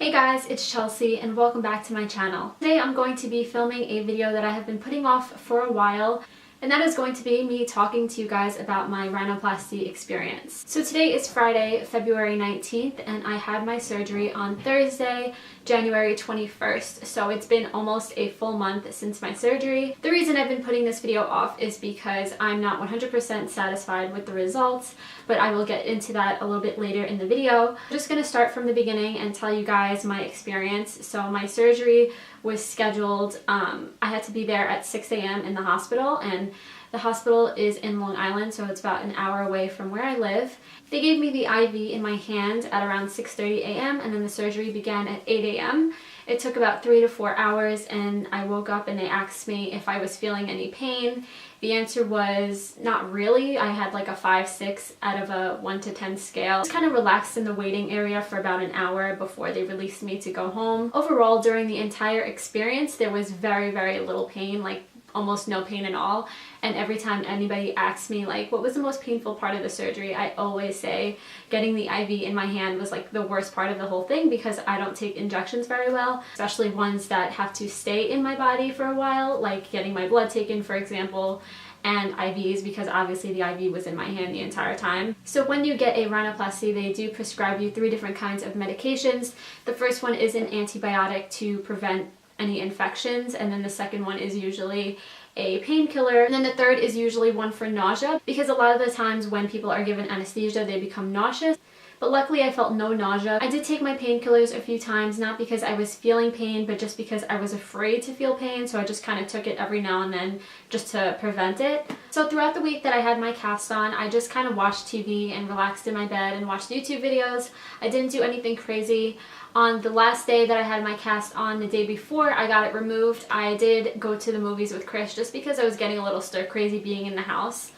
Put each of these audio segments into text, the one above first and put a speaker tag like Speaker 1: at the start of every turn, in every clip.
Speaker 1: Hey guys, it's Chelsea and welcome back to my channel. Today I'm going to be filming a video that I have been putting off for a while, and that is going to be me talking to you guys about my rhinoplasty experience. So today is Friday, February 19th, and I had my surgery on Thursday, January 21st, so it's been almost a full month since my surgery. The reason I've been putting this video off is because I'm not 100% satisfied with the results, but I will get into that a little bit later in the video. I'm just going to start from the beginning and tell you guys my experience. So my surgery was scheduled, I had to be there at 6 a.m. in the hospital, and the hospital is in Long Island, so it's about an hour away from where I live. They gave me the IV in my hand at around 6:30 a.m. and then the surgery began at 8 a.m. It took about 3 to 4 hours, and I woke up and they asked me if I was feeling any pain. The answer was not really. I had like a 5-6 out of a 1 to 10 scale. I was kind of relaxed in the waiting area for about an hour before they released me to go home. Overall, during the entire experience, there was very, very little pain, like almost no pain at all. And every time anybody asks me like what was the most painful part of the surgery, I always say getting the IV in my hand was like the worst part of the whole thing, because I don't take injections very well, especially ones that have to stay in my body for a while, like getting my blood taken, for example, and IVs, because obviously the IV was in my hand the entire time. So when you get a rhinoplasty, they do prescribe you 3 different kinds of medications. The first one is an antibiotic to prevent any infections, and then the second one is usually a painkiller, and then the third is usually one for nausea, because a lot of the times when people are given anesthesia they become nauseous. But luckily I felt no nausea. I did take my painkillers a few times, not because I was feeling pain, but just because I was afraid to feel pain, so I just kind of took it every now and then just to prevent it. So throughout the week that I had my cast on, I just kind of watched TV and relaxed in my bed and watched YouTube videos. I didn't do anything crazy. On the last day that I had my cast on, the day before I got it removed, I did go to the movies with Chris just because I was getting a little stir crazy being in the house.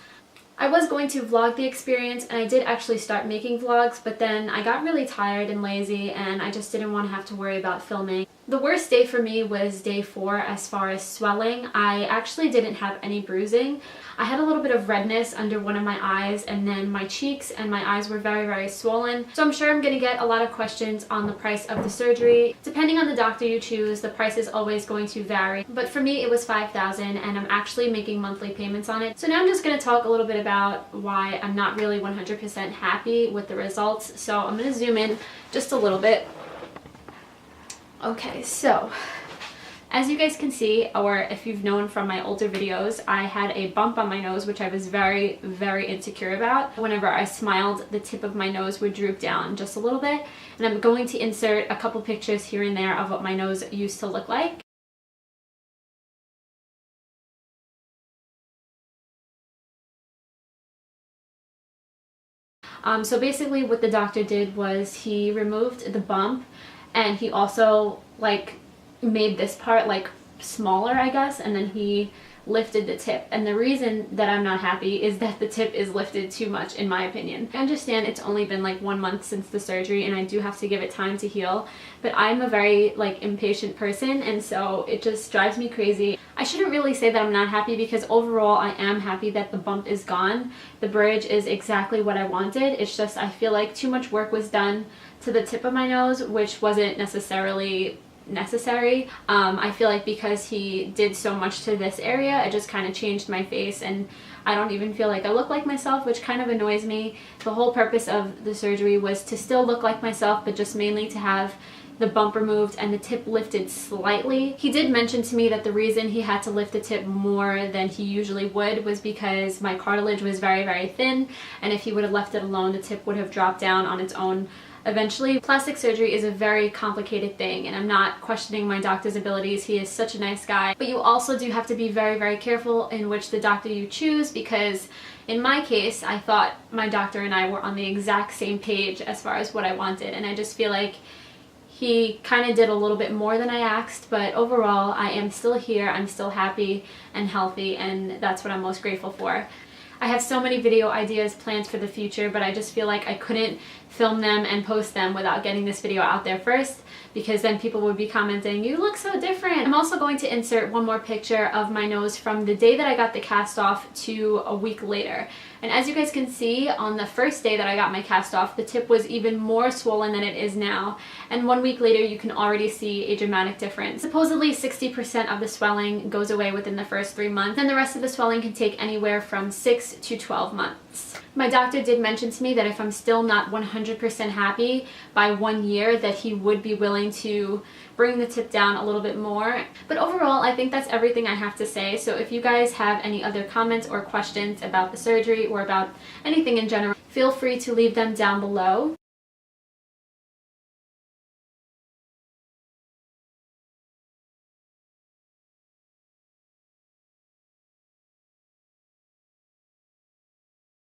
Speaker 1: I was going to vlog the experience, and I did actually start making vlogs, but then I got really tired and lazy and I just didn't want to have to worry about filming. The worst day for me was day 4 as far as swelling. I actually didn't have any bruising. I had a little bit of redness under one of my eyes, and then my cheeks and my eyes were very, very swollen. So I'm sure I'm going to get a lot of questions on the price of the surgery. Depending on the doctor you choose, the price is always going to vary. But for me it was $5,000, and I'm actually making monthly payments on it. So now I'm just going to talk a little bit about why I'm not really 100% happy with the results. So I'm going to zoom in just a little bit. Okay, so as you guys can see, or if you've known from my older videos, I had a bump on my nose, which I was very, very insecure about. Whenever I smiled, the tip of my nose would droop down just a little bit, and I'm going to insert a couple pictures here and there of what my nose used to look like. So basically what the doctor did was he removed the bump, and he also like made this part like smaller, I guess, and then he lifted the tip. And the reason that I'm not happy is that the tip is lifted too much, in my opinion. I understand it's only been like 1 month since the surgery and I do have to give it time to heal, but I'm a very like impatient person, and so it just drives me crazy. I shouldn't really say that I'm not happy, because overall I am happy that the bump is gone. The bridge is exactly what I wanted. It's just I feel like too much work was done to the tip of my nose, which wasn't necessarily necessary. I feel like because he did so much to this area, it just kind of changed my face, and I don't even feel like I look like myself, which kind of annoys me. The whole purpose of the surgery was to still look like myself, but just mainly to have the bump removed and the tip lifted slightly. He did mention to me that the reason he had to lift the tip more than he usually would was because my cartilage was very, very thin, and if he would have left it alone, the tip would have dropped down on its own eventually. Plastic surgery is a very complicated thing, and I'm not questioning my doctor's abilities. He is such a nice guy, but you also do have to be very, very careful in which the doctor you choose, because in my case I thought my doctor and I were on the exact same page as far as what I wanted, and I just feel like he kind of did a little bit more than I asked. But overall I am still here, I'm still happy and healthy, and that's what I'm most grateful for. I have so many video ideas planned for the future, but I just feel like I couldn't film them and post them without getting this video out there first, because then people would be commenting, "You look so different." I'm also going to insert one more picture of my nose from the day that I got the cast off to a week later. And as you guys can see, on the first day that I got my cast off, the tip was even more swollen than it is now. And 1 week later, you can already see a dramatic difference. Supposedly 60% of the swelling goes away within the first 3 months, and the rest of the swelling can take anywhere from 6 to 12 months. My doctor did mention to me that if I'm still not 100% happy by 1 year, that he would be willing to bring the tip down a little bit more. But overall, I think that's everything I have to say. So if you guys have any other comments or questions about the surgery or about anything in general, feel free to leave them down below.